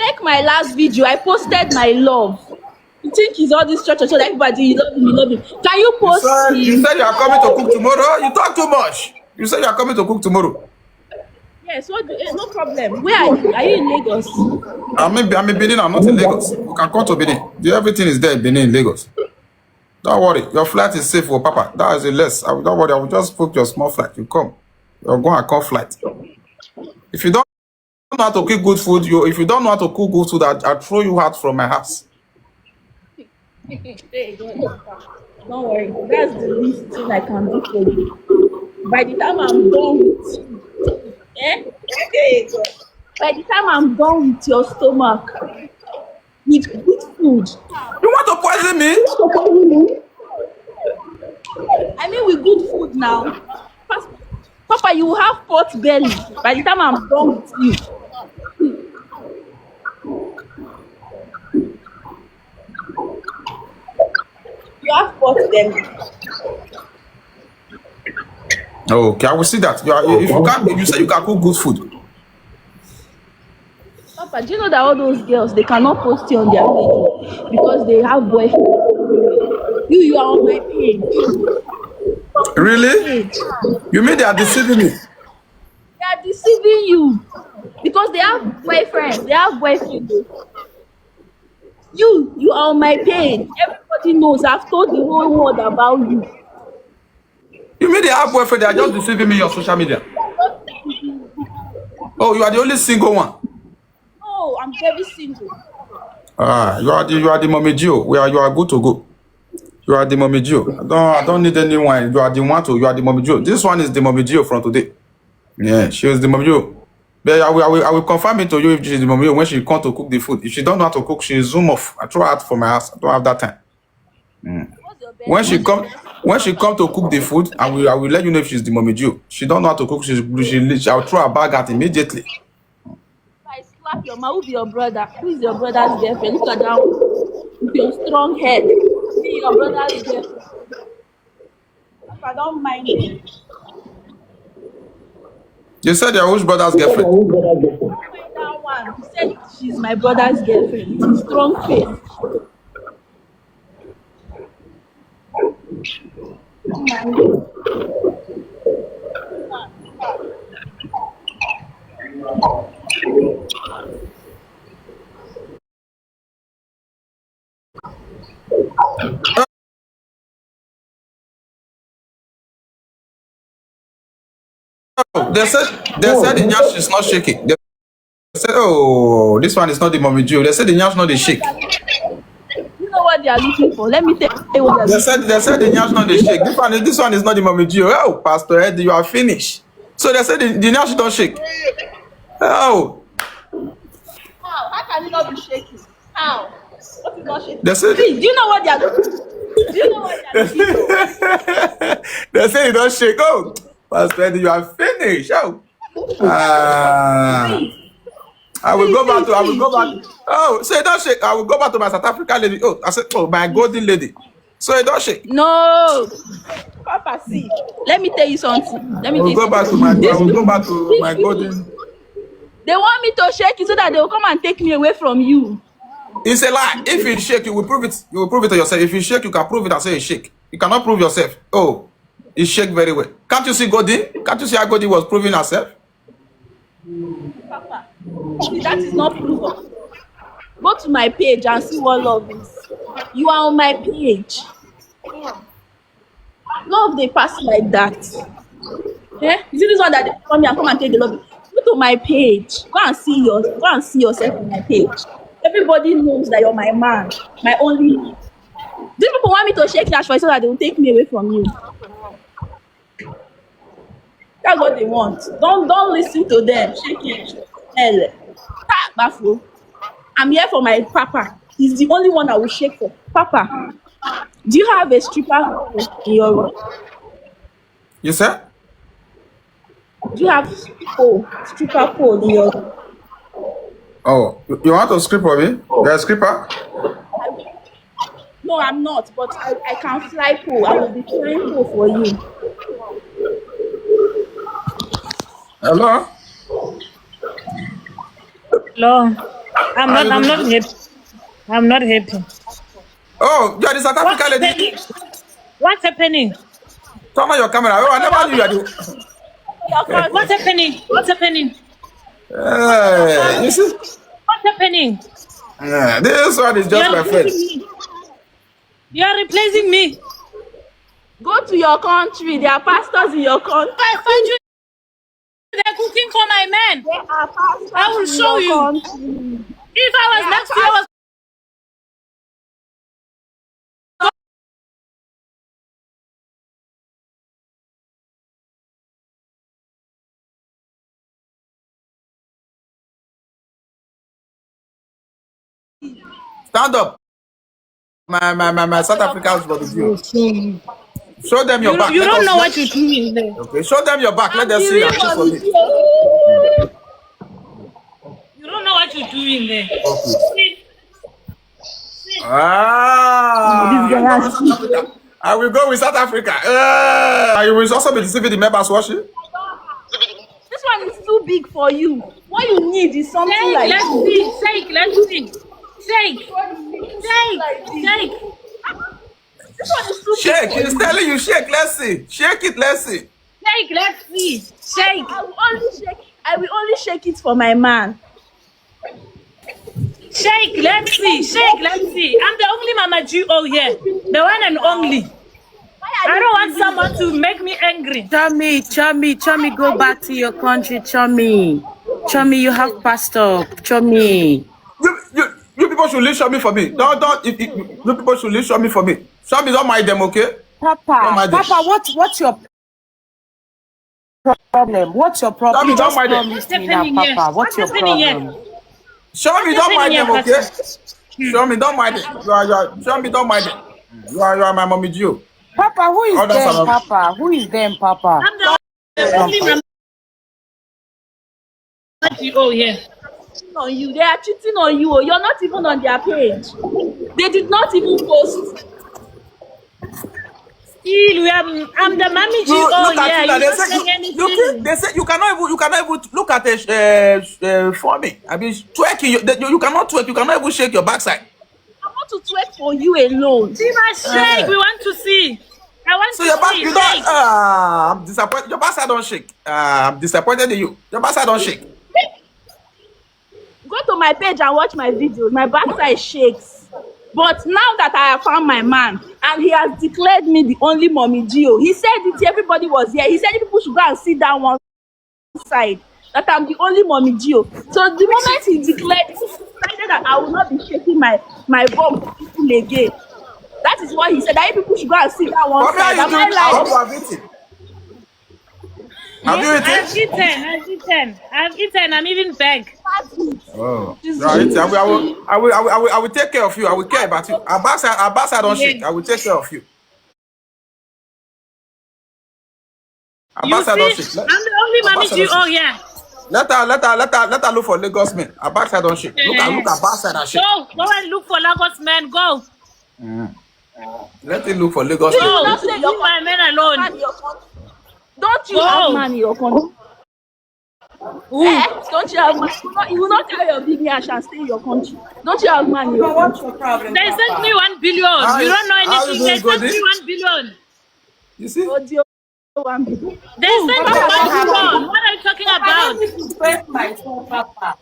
Check my last video. I posted my love. You think he's all this church that everybody you love him, you love him. Can you post You him? said you are coming to cook tomorrow. You talk too much. You said you are coming to cook tomorrow. Yes, no problem. Where are you? Are you in Lagos? I'm in Benin. I'm not in Lagos. You can come to Benin. Everything is there in Benin, Lagos. Don't worry. Your flight is safe for Papa. That is a less. Don't worry. I will just book your small flight. You come. You're going to come flight. If you don't know how to cook good food, if you don't know how to cook good food, I'll throw you out from my house. Hey, don't worry. That's the least thing I can do for you. By the time I'm done with you, by the time I'm done with your stomach, with good food. You want to poison me? I mean with good food now. Papa, you will have pot belly by the time I'm done with you. You have pot belly. Okay, I will see that. If you can't, you say you can cook good food. Papa, do you know that all those girls, they cannot post you on their page because they have boyfriends? You are on my page. Really? You mean they are deceiving me? They are deceiving you because they have boyfriends. They have boyfriends. You are on my page. Everybody knows. I've told the whole world about you. You mean they have boyfriend? They are just deceiving me on social media. Oh, you are the only single one. No, I'm very single. You are the mommy Gio. You are good to go. You are the mommy Gio. I don't need anyone. You are the one to. You are the mommy Gio. This one is the mommy Gio from today. Yeah, she was the mommy Gio. But I will confirm it to you if she's the mommy when she come to cook the food. If she don't know how to cook, she zoom off. I throw her out for my house. I don't have that time. When she come to cook the food, I will let you know if she's the mommy Gio. She don't know how to cook. I'll throw her bag out immediately. I slap your mouth. Who be your brother? Who is your brother's girlfriend? Look at that one. With your strong head. Be your brother's girlfriend. I don't mind it. You said your which brother's girlfriend? That one. You said she's my brother's girlfriend. With strong face. They said the nyash is not shaking. They said, oh, this one is not the mommy Gio. They said the nyash not the shake. You know what they are looking for? Let me tell you what They said the nyash not the shake. This one is not the mommy Gio. Oh, Pastor Ed, you are finished. So they said the nyash don't shake. Oh. How can you not be shaking? How? What is not shaking? They said, please, do you know what they are looking for? Do you know what they are looking for? they said it don't shake. Oh, Pastor Ed, you are finished. Oh. I will go back. Oh, so it don't shake. I will go back to my South African lady. Oh, I said, oh, my golden lady. So it don't shake. No. Papa, see. Let me tell you something. I will go back to my golden. They want me to shake it so that they will come and take me away from you. It's a lie. If you shake, you will prove it. You will prove it to yourself. If you shake, you can prove it and say you shake. You cannot prove yourself. Oh, you shake very well. Can't you see Godin? Can't you see how Godin was proving herself? Papa, that is not proven. Go to my page and see what love is. You are on my page. Love they pass like that. Yeah? Is it this one that they come here and come and take the love? Go to my page. Go and see yourself on my page. Everybody knows that you're my man, my only man. These people want me to shake that for so that they will take me away from you. That's what they want. Don't listen to them. Shake it. Hell. Bafo. I'm here for my papa. He's the only one I will shake for. Papa, do you have a stripper in your room? You said? Do you have stripper pole in your room? Oh, you want to script for me? You're a scripper? No, I'm not, but I can fly pole. I will be flying pole for you. Hello? Hello. I'm How not. you I'm not doing? happy. I'm not happy. Oh, you are the South What's African lady. happening? What's happening? Turn on your camera. Oh, I never knew you are the. Your What's country. happening? What's happening? You see? What's happening? This one is You just are my friend. replacing me. You are replacing me. Go to your country. There are pastors in your country. I find you. They're cooking for my man. There are I will pastors in show your you. country. If I was There are next to you, I was. Stand up. My South African brother. Show them your back. You Let don't us. know what you're doing there. Okay, show them your back. Let I'm them the see real and choose for mommy me. Joe. You don't know what you're doing there. Okay. This Ah, guy I go has with South Africa. I will go with South Africa. You will also be receiving the members worship. This one is too big for you. What you need is something Shake, like let's this. see. Shake, let's see. Shake, What you need is something shake, like this. shake, This one is too big Shake. for He's you. telling you shake. Let's see. Shake it. Let's see. shake, let's see. Shake, I will only shake it for my man. shake, let's see. Shake, let's see. I'm the only Mama G.O. here. The one and only. Why are I you don't want giving someone me- to make me angry. Chummy, go back to your country, Chummy, you have passed up, Chummy. You people should leave Shomi for me. Don't. You people should leave Shomi for me. Shomi, don't mind them, okay? Don't mind them. Papa, what's your problem? What's your problem? Chummy, don't Just mind them. promise What's me now, happening here? Papa. What's What's your happening here? problem? Shomi, don't mind them, happening here, okay? Shomi, don't mind them. Shomi, don't mind them. You are my mommy Gio. Papa, who is Others them, are not. Papa? Who is them, Papa? I'm the only Mama G.O. here. on you? They are cheating on you. You're not even on their page. They did not even post. Still, I'm the Mommy You G.O. look at here. you now. You're They not say saying anything. they say you cannot even look at for me. I mean twerking. You cannot twerk. You cannot even shake your backside. I want to twerk for you alone. See my shake. We want to see. I want So to your back, see. you don't. Shake. I'm disappointed. Your backside don't shake. I'm disappointed in you. Your backside don't shake. Go to my page and watch my videos. My backside shakes. But now that I have found my man and he has declared me the only mommy Gio, he said it, everybody was here. He said people should go and sit down one side, that I'm the only mommy Gio. So the moment he declared, he decided that I will not be shaking my bum for people again. That is what he said. That people should go and sit down one But side. how you Am I doing? I hope lying? you have eaten. Have you I've eaten? I've eaten. I'm even back. That's it. Oh, Just you are eating. I will take care of you. I will care about you. Our backside don't shake. I will take care of you. Our You backside don't see, shake. I'm the only Our Mommy backside don't G.O. shake. here. Let her look for Lagos men. Our backside don't shake. Look at backside and shake. Go and look for Lagos men. Go. Let it look for Lagos You men. will Go. not say Leave your my men man alone. in your country. Don't you Go. have man in your country? Don't you have man? You will not carry your big yash and stay in your country. Don't you have man in your country? What's your problem, They sent me 1 billion. How You you- don't know how you anything. doing, They sent Godi? me 1 billion. You see? Audio one people. They sent me 1 billion. What are you talking I about? don't need to twerk myself, Papa.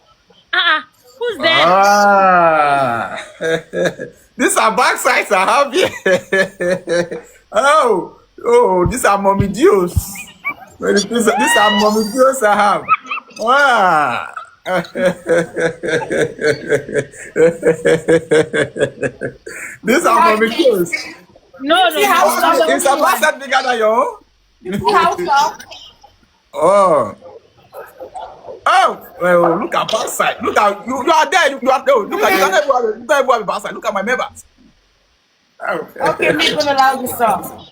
Who's there? Ah, these are backsides I have here. oh, these are mommy deals. These are mommy deals I have. Wow. These are mommy deals. No. It's a backside bigger than your own. Oh. Well, look at backside. Look at you are there. You are there. Look at you can't even backside. Look at my members. Okay, me gonna allow you some.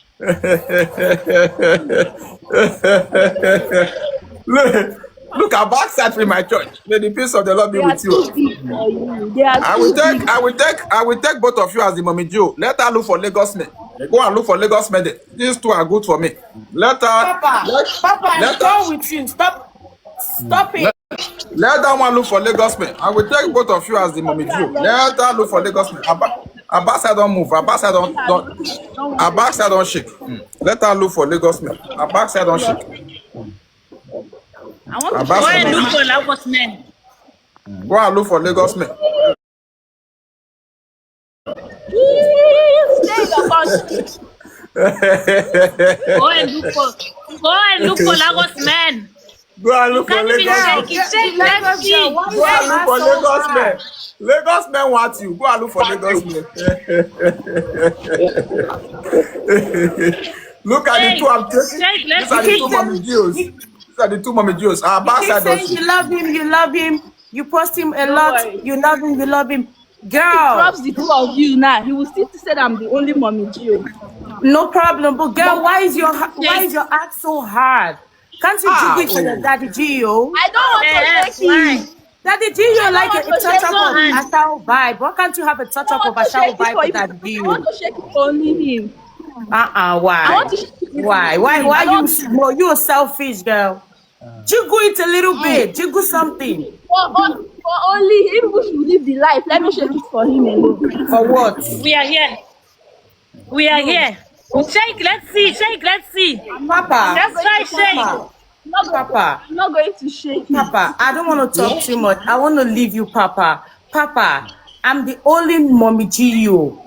Look at backside in my church. May the peace of the Lord be They are with too you. big for you. They are I too will big. take both of you as the mommy Joe. Let her look for Lagos men. Go and look for Lagos men. These two are good for me. Let her. Papa, I'm let done her. with you. Stop it. Let that one look for Lagos men. I will take both of you as the mommy Jew. Let that look for Lagos men. Abasa don't move. Abasa don't. Abasa don't shake. Let her look for Lagos men. Abasa don't shake. I want to Go Abasa and don't look shake. for Lagos men. Go and look for Lagos men. stay in your country. Go and look for Lagos men. Go and You look for can't even Lagos shake men. it. Shake, let's see. Go and look for Lagos men. Lagos men want you. Go and look for Lagos men. Look at the two I'm taking. Shake, These let's are the see. two mommy Jews. These are the two mommy Jews. You Abasa keep don't saying shake. you love him, you love him. You post him a Don't lot. worry. You love him, you love him. He Girl, drops the two of you now. He will still say that I'm the only mommy Gio. no problem. But girl, why is your act so hard? Can't you jiggle it for the daddy Gio? I don't want to shake Why? him. Daddy Gio, don't like want a to touch shake up of him. Ashao vibe. Why can't you have a touch I up don't of want to Ashao shake it vibe for for him. Daddy I want Gio? to shake it for only him. I Why? want to shake it. Why? Why I don't you? No, you a selfish girl. Jiggle it a little bit. Jiggle something. for only him. People should live the life. Let me shake it for him alone. For what? We are here. We are here. Shake, let's see. Shake, let's see. Papa. Let's try shake. Papa. I'm not going to shake it. Papa, I don't want to talk too much. I want to leave you, Papa. Papa, I'm the only mommy Gio.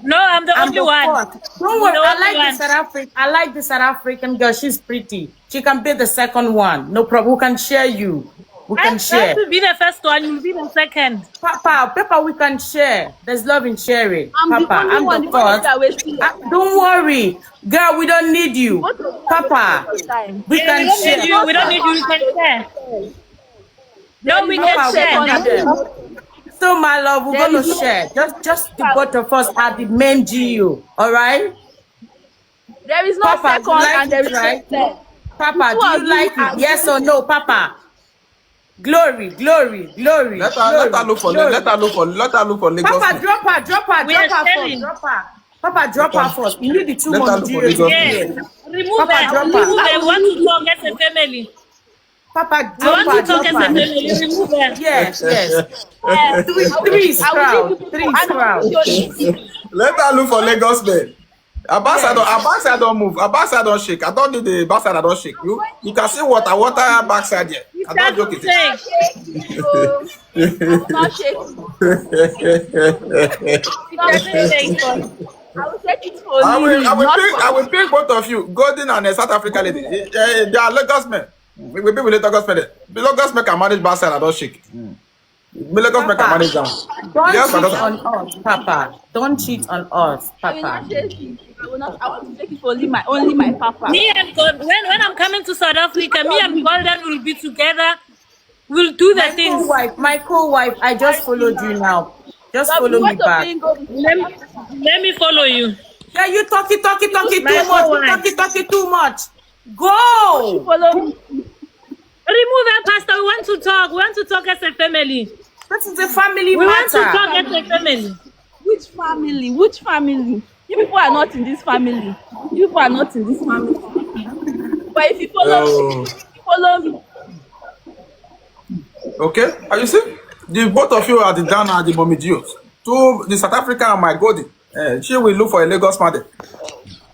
No, I'm the I'm only the one. fourth. Don't worry, The I only like the South African. I like the South African girl. She's pretty. She can be the second one. No problem. We can share you. We can I share. will be the first one. You'll be the second. Papa, we can share. There's love in sharing. I'm the Papa, only I'm one. the The one fourth. that wasting your time. Don't worry, girl. We don't need you, Both of you are Papa. wasting your time. We We can don't share. need you. We don't need you. We can share. No, we Papa, can we share. can share. So, my love, we're There gonna is no- share. Just the both of us are the main GU. All right, There is no Papa, you second like and there it, is no right? third. Papa, Two do of you you like are it? Yes or no, Papa? Glory. Let her look for glory. let her look for Lagos Papa, men. drop her We are first. sharing. Drop her. Papa, drop her first. We need the two Let her more look for GUs Lagos men. Yes. here. Remove Papa, her. drop Remove her. her. We want to talk as a family. Papa, We want to talk drop as a her. family. Remove her. Yes. Three I is will crowd. leave you people. Three is I know crowd. Let her look for Lagos men. Abasa don't move. Abasa don't shake. I don't need the Abasa don't shake. You can see water backside here. I don't joke it. Shake. I will not shake it. I will shake it for I only him, not I for will pick both of you, Golden and South Africa lady. They are Lagos men. We people with Lagos men. The Lagos men can manage Barca, I don't shake. The Lagos men can manage them. Don't Yes, cheat but on us, Papa. Don't cheat on us, I will not Papa. shake it. I will not. I want to shake it for only my papa. Me and when I'm coming to South Africa, me and Golden will be together. We'll do the things. My co-wife, I just followed you now. Just follow me back. Let me follow you. Yeah, you talking My too much. You co-wife. talking too much. Go. Follow me. Remove her, Pastor. We want to talk. We want to talk as a family. This is a family We want to matter. talk as a family. Which family? Which family? You people are not in this family. You people are not in this family. But if you follow me, Okay, are you see? The both of you are the Ghana and the mommy Jews. To the South African and my Golden. She will look for a Lagos man.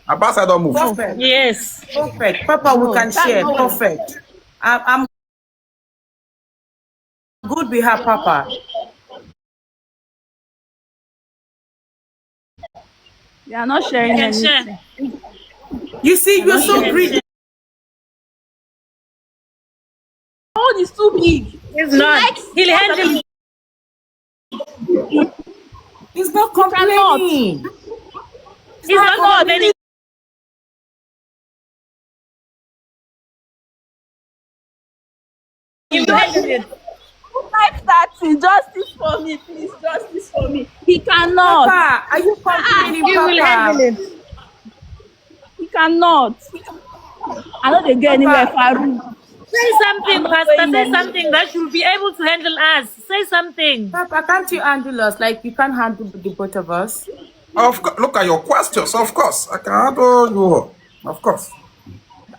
Abasa don't move. Perfect. Yes. Perfect. Papa, we can share. Perfect. I'm good with her, Papa. they are not sharing Can anything. share. You see, you're so greedy. Oh, it's too big. It's not. He'll handle it. He's not complaining. He's not complaining. He will handle it. 5:30. Justice for me, please. Justice for me. He cannot. Papa, are you complaining, He will handle Papa? it. He cannot. I know they get anywhere Faru. Say something, Pastor. Say something that you'll be able to handle us. Say something. Papa, can't you handle us like you can't handle the both of us? Of course, look at your questions. Of course, I can handle you all. Of course.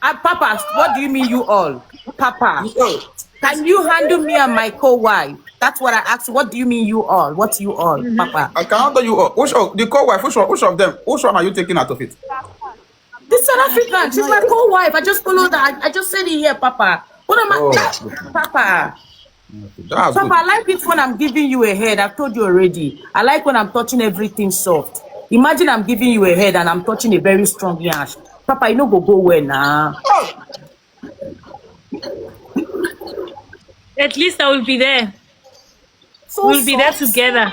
Papa, what do you mean you all? Papa. Can you handle me and my co-wife? That's what I asked you. What do you mean you all? What you all, Papa? I can handle you all. The co-wife, which of them? Which one are you taking out of it? This South African, she's my co-wife. I just followed her. I just said it here, Papa. What am I? Papa. That's Papa, good. I like it when I'm giving you a head. I've told you already. I like when I'm touching everything soft. Imagine I'm giving you a head and I'm touching a very strong yash. Papa, you know go well now. At least I will be there. So We'll be there soft. together.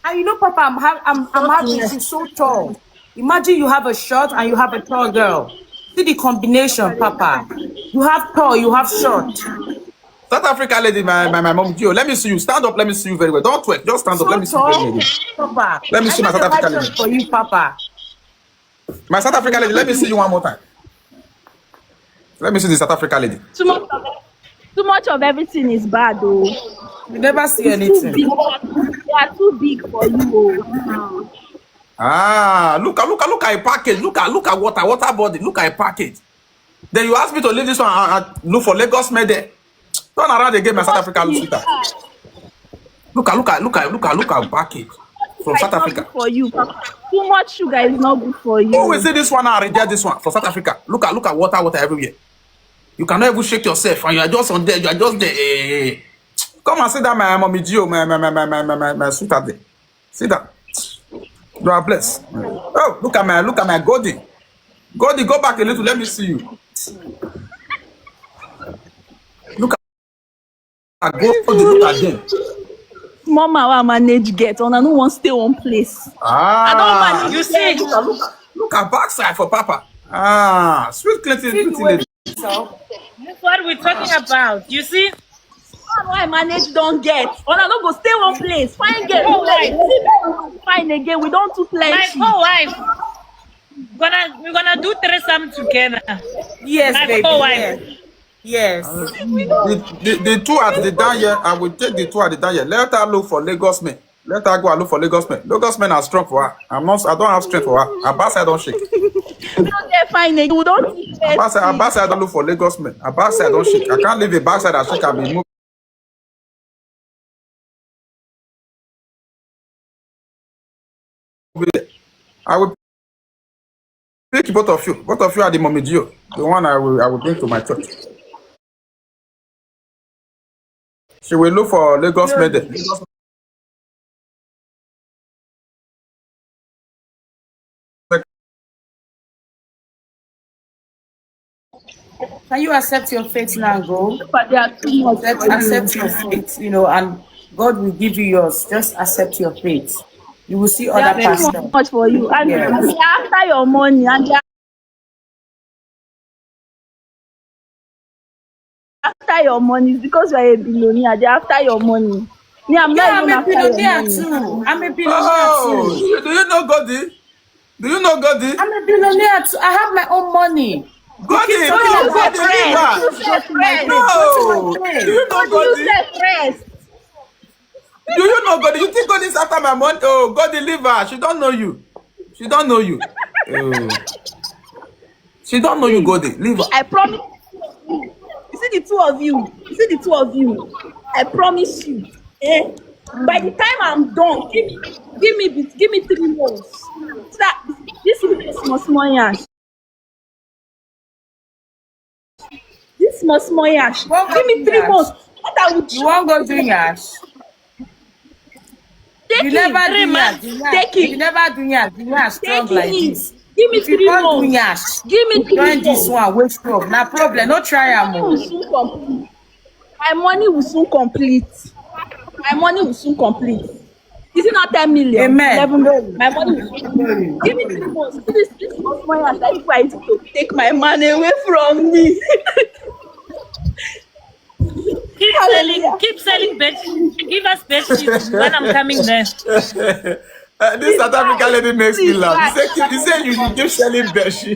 And you know, Papa, I'm happy. She's so tall. Imagine you have a short and you have a tall girl. See the combination, Papa. You have tall, you have short. South Africa lady, my mom, Gio, let me see you. Stand up, let me see you very well. Don't twerk, just stand up. So Let me see you very tall, well. Papa. Let me see my I South got the African right lady. shot for you, Papa. My South Africa lady, let me see you one more time. Let me see the South Africa lady. Too much of everything is bad, though. You never see It's too anything. big. They are too big for you. Oh. Ah, look at a package. Look at water body. Look at a package. Then you ask me to leave this one and look for Lagos Med there. Turn around again, my South Africa sweetheart. Look at package from It's South not Africa. good for you, Papa. Too much sugar is not good for you. Always say this one and reject this one from South Africa. Look at water everywhere. You cannot even shake yourself and you are just on there. You are just there. Come and sit down, my mommy Gio, my sweetheart there. Sit down. You are blessed. Oh, look at my Goldie. Goldie, go back a little. Let me see you. Look at Goldie. Look at them. Mama will manage get on. I don't want to stay one place. Ah, You see, look at backside for Papa. Ah, sweet Clinton, See the pretty way lady. so. that's what we're talking about. You see? Why manage don't get? On I don't go stay one place. Fine get. Oh, why? Fine again. We don't too My plenty. co-wife. We're gonna do threesome together. Yes, My baby. co-wife. Yes. The two at the down here, I will take the two at the down here. Let her look for Lagos men. Let her go and look for Lagos men. Lagos men are strong for her. I don't have strength for her. Abasa don't shake. We don't get fine again. We don't too plenty. Abasa don't look for Lagos men. Abasa don't shake. I can't leave a backside and shake and be moving. I will pick both of you. Both of you are the mommy Gio. The one I will bring to my church. She will look for Lagos men. Lagos. Can you accept your fate now, go? But they are too much for you. Accept your fate, and God will give you yours. Just accept your fate. You will see They other are too pastors. much for you. And Yes. they are after your money. And they are after your money. It's because you are a billionaire. They are after your money. Me, I'm Yeah, not I'm even a after your billionaire money. too. I'm a billionaire Oh, too. do you know Goldie? Do you know Goldie? I'm a billionaire too. I have my own money. Goldie, keep no, talking about Goldie, leave her. You say friends. No, do you know What do Goldie? you say friends? Do you know Goldie? You think God is after my money? Oh, God deliver her. She don't know you. She don't know you. Oh. She don't know you, Goldie. Leave her. I promise you. You see the two of you. You see the two of you. I promise you. Eh? By the time I'm done, give me 3 months. So that this is small yash. This small yash. What Give me 3 yash? months. What I would You won't go do yash. take You it. never 3 do months. yash. Take You it. never do yash. The yash strong Take like it. this. Give me If you 3 can't do months. yash, Give me 3 join this months. one. Wait strong. No problem. No try am Money will more. soon complete. My money will soon complete. My money will soon complete. Is it not 10 million? Amen. 11 million. My money will soon complete. Give me 3 months. This was money as I try to take my money away from me. Hallelujah. Keep selling bed. Give us bed sheets when I'm coming there. This South African lady makes me Please, laugh. why? You say you should keep selling Beshi.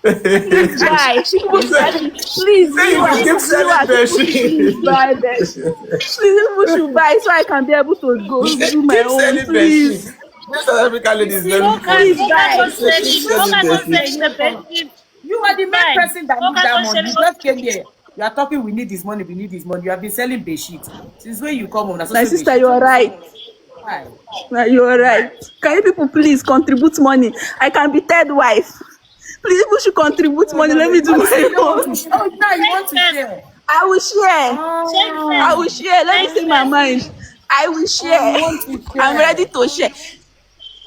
Please buy. People should please Say you should keep selling Beshi. please buy this. Please people should buy so I can be able to go do my Keep own. selling Please. Beshi. This South African lady is very Focus funny. on Say keep selling. selling Focus on Beshi. selling the bed sheets. You are the main Fine. person that needs Focus that on money. You selling. just came here. You are talking, we need this money, we need this money. You have been selling bedsheet. Since when you come home, that's My also sister, bedsheet. you are right. Why? You're right. Can you people please contribute money? I can be third wife. Please, people should contribute money. Let me do You my don't want own. to share. Oh, now you want to share. I will share. I Oh, will share. Let me say my mind. I will you share. want to share. I'm ready to share.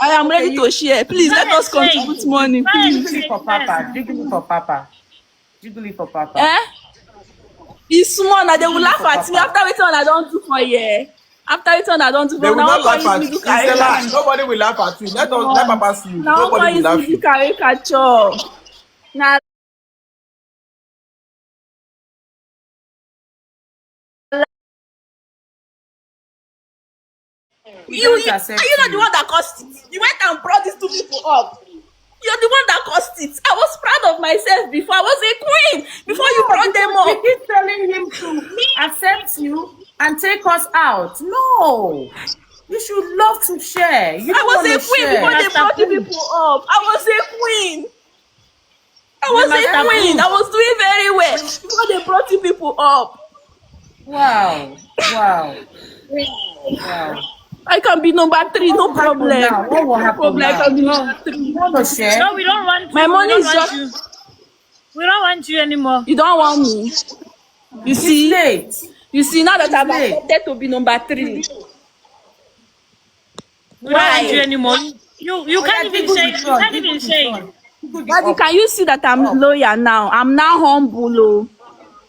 I am ready to share. Please let us contribute money, please. Jiggle it for Papa. Jiggle it for Papa. Jiggle it for Papa. Eh? It's small now. They will Jiggle it laugh for at me Papa. after everything I don't do for you. After everything I don't do They for will now, not laugh at me you. do It's a lie. caricature. Nobody will laugh at you. Let Papa see you. Now Nobody will laugh me do you. caricature. Now We you, don't are accept you not the you. one that caused it? You went and brought these two people up. You're the one that caused it. I was proud of myself before. I was a queen before you brought them We up. keep telling him to accept you and take us out. No. You should love to share. You I don't was want a to queen before share. they brought you people up. I was a queen. I was a Master queen. Proof. I was doing very well before they brought you people up. Wow. Wow. Wow. I can be number 3, no What will happen problem. now? What will No happen problem. I now? can be No. number 3. You want to share? No, we don't want you. My money we don't is want just. you. We don't want you anymore. You don't want me. You It's see. late. You see, now that It's I've late. accepted to be number 3. We don't want you Why? anymore. You Oh, can't yeah, even jiggle shake. the You front. can't Jiggle even the shake. front. Jiggle the Daddy, up. can you see that I'm Up. loyal now? I'm now humble. Oh.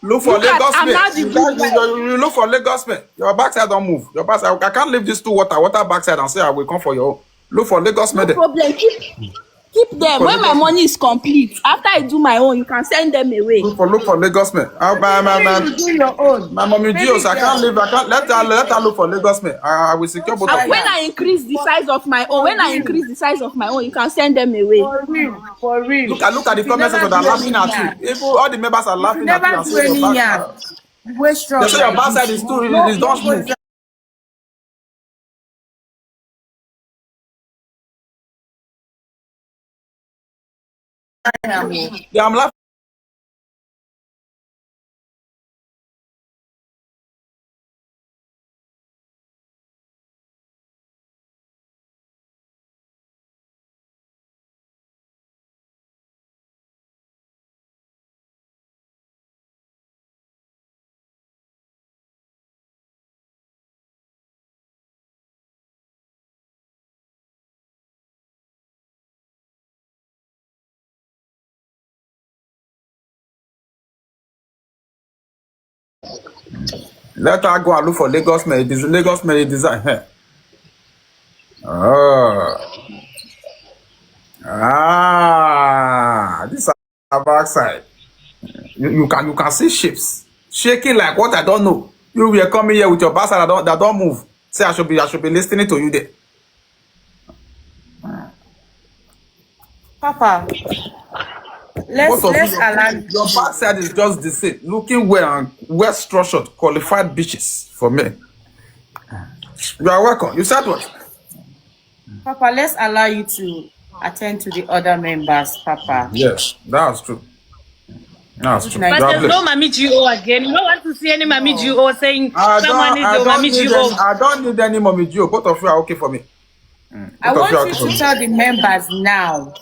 Look for Look at, Lagos I'm men. not the You, good wife. you look for Lagos men. Your backside don't move. Your backside. I can't leave this two water backside and say I will come for your own. Look for Lagos men. No There. problem. Keep them. For When my Lagos men. money is complete, after I do my own, you can send them away. Look for Lagos men. Maybe you do your own. My mommy Maybe Gios, I can't girl. leave. I can't let her look for Lagos men. I will secure both of Try you. When that. I increase the size of my own, when I real. increase the size of my own, you can send them away. For real. For real. Look at the If you comments never section. They're do laughing any at yarn, you. Even all the members are if you laughing at you never and do saying your any yarn, backside. you wear They strong say your like backside this. is too. No, It don't no, move. Yeah, I'm laughing. Let her go and look for Lagos men. It is Lagos men design. Hey. Oh. This is our backside. You can see shapes shaking like what I don't know. You were coming here with your backside that don't move. Say I should be listening to you there. Papa, Both let's of you, allow your backside is just the same. Looking well and well structured, qualified bitches for me. You are welcome. You said what? Papa, let's allow you to attend to the other members, Papa. Yes, that's true. That's true. But You But are there's no blessed. Mami GO again. You don't want to see any Mami GO saying I someone is your Mami GO. don't need any mommy Gio. Both of you are okay for me. I Both of you are want okay you for to me. tell the members now